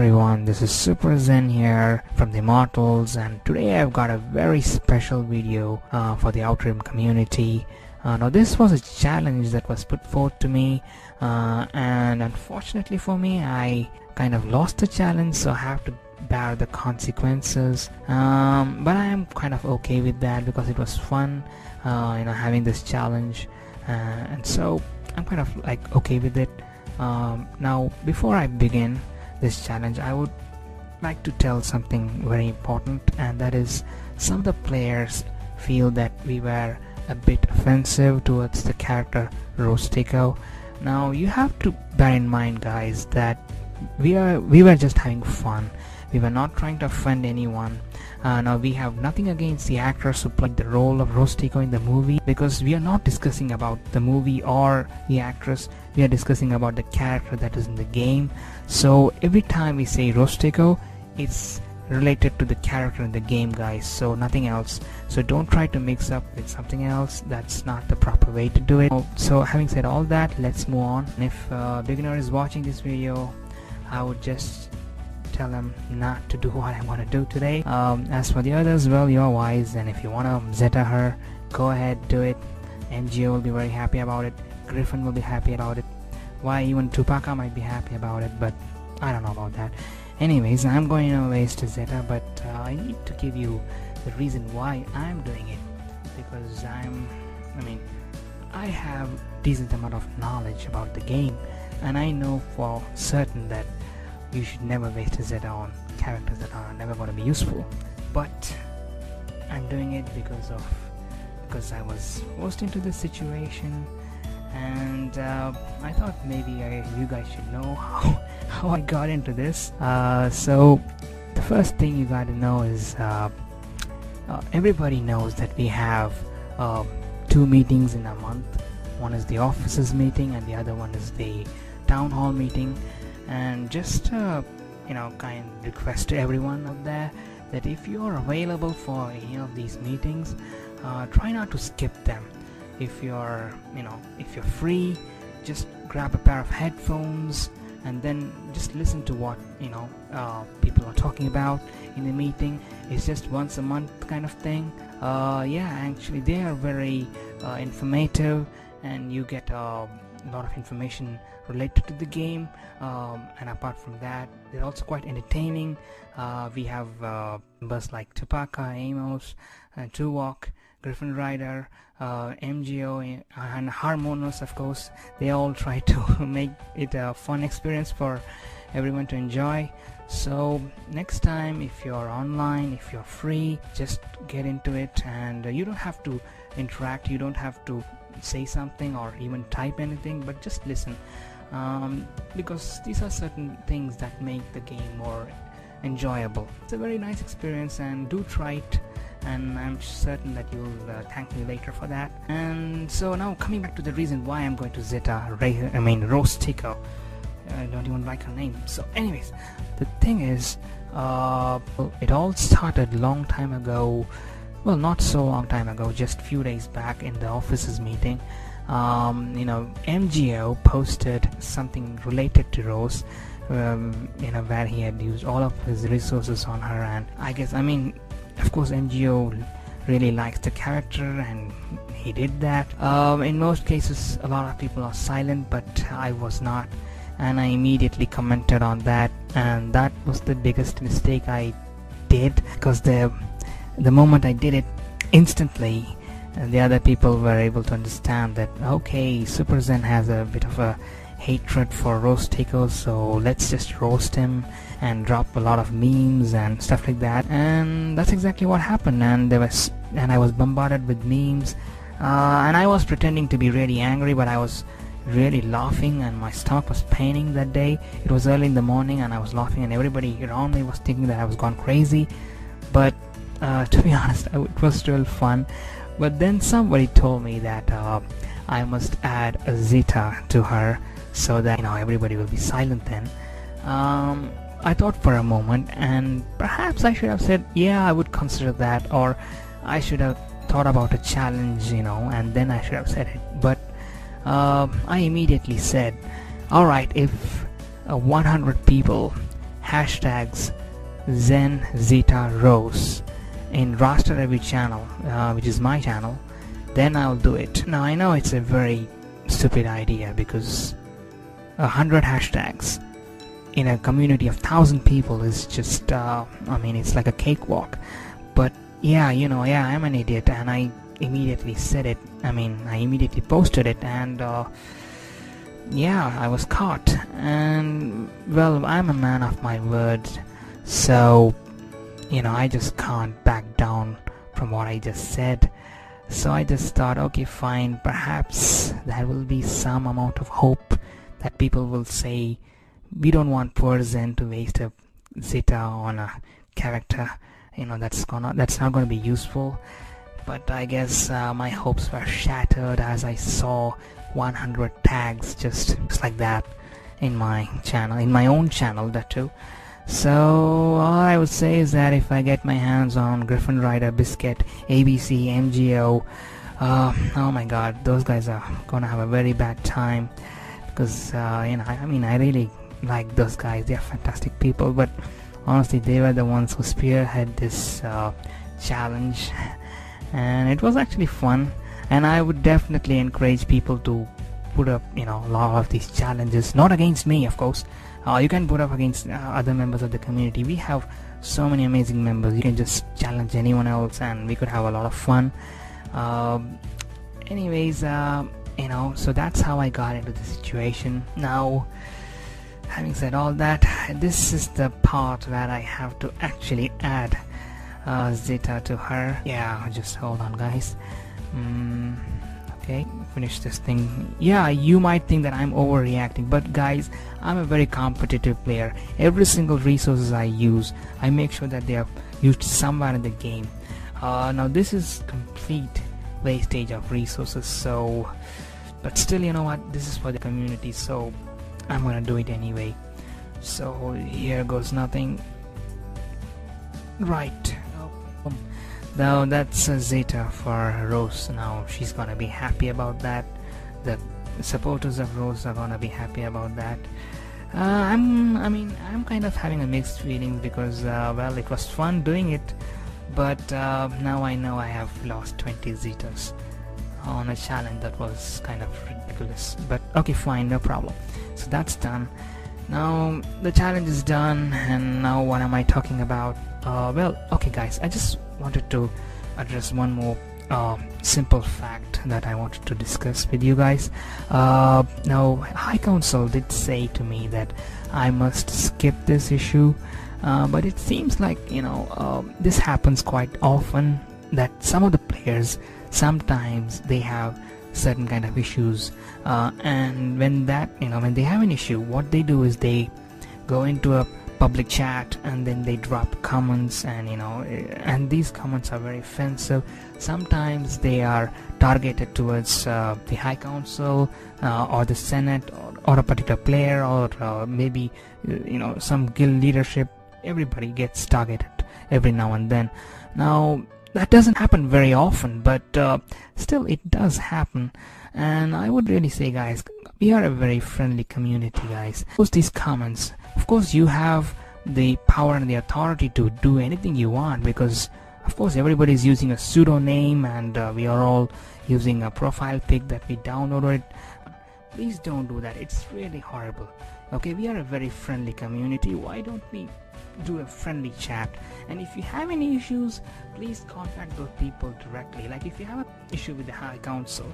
everyone, this is Super Zen here from the Immortals, and today I've got a very special video for the Outer community. Now this was a challenge that was put forth to me, and unfortunately for me I kind of lost the challenge, so I have to bear the consequences, but I am kind of okay with that because it was fun, having this challenge, and so I'm kind of like okay with it. Now before I begin this challenge, I would like to tell something very important, and that is some of the players feel that we were a bit offensive towards the character Swgoh. Now you have to bear in mind, guys, that we were just having fun. We were not trying to offend anyone. Now we have nothing against the actors who played the role of Swgoh in the movie, because we are not discussing about the movie or the actress. We are discussing about the character that is in the game. So every time we say Swgoh, it's related to the character in the game, guys, so nothing else. So don't try to mix up with something else. That's not the proper way to do it. So having said all that, let's move on. And if a beginner is watching this video, I would just tell them not to do what I'm gonna do today. As for the others, well, you're wise, and if you wanna Zeta her, go ahead, do it. MGO will be very happy about it. Griffin will be happy about it. Why, even Tupaka might be happy about it, but I don't know about that. Anyways, I'm going anyways to Zeta, but I need to give you the reason why I'm doing it, because I have decent amount of knowledge about the game, and I know for certain that you should never waste a Zeta on characters that are never going to be useful. But I'm doing it because I was forced into this situation, and I thought maybe you guys should know how I got into this. So the first thing you got to know is everybody knows that we have 2 meetings in a month. One is the officers meeting, and the other one is the town hall meeting. And just kind request to everyone out there that if you're available for any of these meetings, try not to skip them. If you're free, just grab a pair of headphones and then just listen to what people are talking about in the meeting. It's just once a month kind of thing. Actually they are very informative, and you get a lot of information related to the game, and apart from that, they're also quite entertaining. We have members like Tupaka, Amos, Tuvok, Griffin Rider, MGO, and Harmonos, of course. They all try to make it a fun experience for everyone to enjoy. So next time, if you're online, if you're free, just get into it, and you don't have to interact, you don't have to say something or even type anything, but just listen, because these are certain things that make the game more enjoyable. It's a very nice experience, and do try it, and I'm certain that you'll thank me later for that. And so now coming back to the reason why I'm going to Swgoh. I don't even like her name. So anyways, the thing is, it all started long time ago. Well, not so long time ago, just few days back in the officers meeting. MGO posted something related to Rose, where he had used all of his resources on her, and of course MGO really likes the character, and he did that. In most cases, a lot of people are silent, but I was not, and I immediately commented on that, and that was the biggest mistake I did, because the moment I did it, instantly the other people were able to understand that okay, Super Zen has a bit of a hatred for Swgoh, so let's just roast him and drop a lot of memes and stuff like that. And that's exactly what happened, and I was bombarded with memes, and I was pretending to be really angry, but I was really laughing, and my stomach was paining that day. It was early in the morning, and I was laughing, and everybody around me was thinking that I was gone crazy. But to be honest, it was still fun. But then somebody told me that I must add a Zeta to her, so that everybody will be silent then. I thought for a moment, and perhaps I should have said, yeah, I would consider that, or I should have thought about a challenge, and then I should have said it. But I immediately said, alright, if 100 people hashtags ZenZetaRose in roster every channel, which is my channel, then I'll do it. Now I know it's a very stupid idea because 100 hashtags in a community of 1,000 people is just I mean, it's like a cakewalk. But yeah, you know, yeah, I'm an idiot, and I immediately said it. I mean, I immediately posted it, and yeah, I was caught. And well, I'm a man of my word, so you know, I just can't back down from what I just said. So I just thought, okay, fine, perhaps there will be some amount of hope that people will say, we don't want poor Zen to waste a Zeta on a character, you know, that's not gonna be useful. But I guess my hopes were shattered as I saw 100 tags just like that in my channel, in my own channel, that too. So all I would say is that if I get my hands on Griffin Rider, Biscuit, ABC, MGO, oh my god, those guys are gonna have a very bad time, because you know, I mean, I really like those guys. They are fantastic people, but honestly, they were the ones who spearhead this challenge, and it was actually fun. And I would definitely encourage people to put up, you know, a lot of these challenges, not against me, of course. You can put up against other members of the community. We have so many amazing members. You can just challenge anyone else, and we could have a lot of fun. Anyways, you know, so that's how I got into the situation. Now, having said all that, this is the part where I have to actually add Zeta to her. Yeah, just hold on, guys. Okay, finish this thing. Yeah, you might think that I'm overreacting, but guys, I'm a very competitive player. Every single resources I use, I make sure that they are used somewhere in the game. Now this is complete wastage of resources, so but still, you know what, this is for the community, so I'm gonna do it anyway. So here goes nothing. Right. Now that's Zeta for Rose. Now she's gonna be happy about that. The supporters of Rose are gonna be happy about that. I'm kind of having a mixed feelings because well, it was fun doing it, but now I know I have lost 20 Zetas on a challenge that was kind of ridiculous. But okay, fine, no problem. So that's done. Now the challenge is done, and now what am I talking about? Well, okay guys, I just wanted to address one more simple fact that I wanted to discuss with you guys. Now High Council did say to me that I must skip this issue, but it seems like, you know, this happens quite often, that some of the players, sometimes they have certain kind of issues, and when that, you know, when they have an issue, what they do is they go into a public chat and then they drop comments, and you know, and these comments are very offensive. Sometimes they are targeted towards the High Council or the Senate, or a particular player, or maybe you know, some guild leadership. Everybody gets targeted every now and then. Now that doesn't happen very often, but still it does happen. And I would really say, guys, we are a very friendly community, guys. Post these comments. Of course, you have the power and the authority to do anything you want, because of course everybody is using a pseudonym, and we are all using a profile pic that we downloaded. Please don't do that. It's really horrible. Okay, we are a very friendly community. Why don't we do a friendly chat? And if you have any issues, please contact those people directly. Like if you have an issue with the High Council,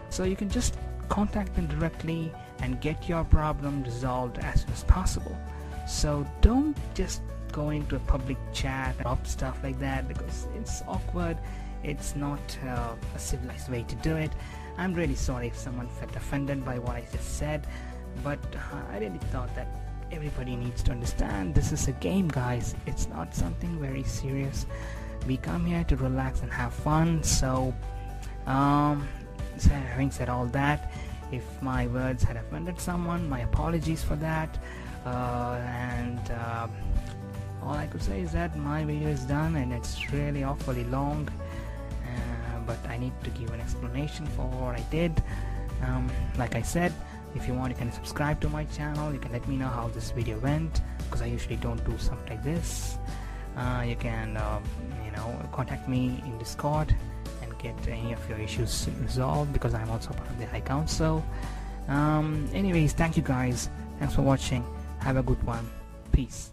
so you can just contact them directly and get your problem resolved as soon as possible. So don't just go into a public chat and up stuff like that, because it's awkward. It's not a civilized way to do it. I'm really sorry if someone felt offended by what I just said, but I really thought that everybody needs to understand this is a game, guys. It's not something very serious. We come here to relax and have fun. So having said all that, if my words had offended someone, my apologies for that. And all I could say is that my video is done, and it's really awfully long, but I need to give an explanation for what I did. Like I said, if you want, you can subscribe to my channel. You can let me know how this video went. because I usually don't do stuff like this. You can contact me in Discord and get any of your issues resolved, because I'm also part of the High Council. Anyways, thank you guys, thanks for watching, have a good one, peace.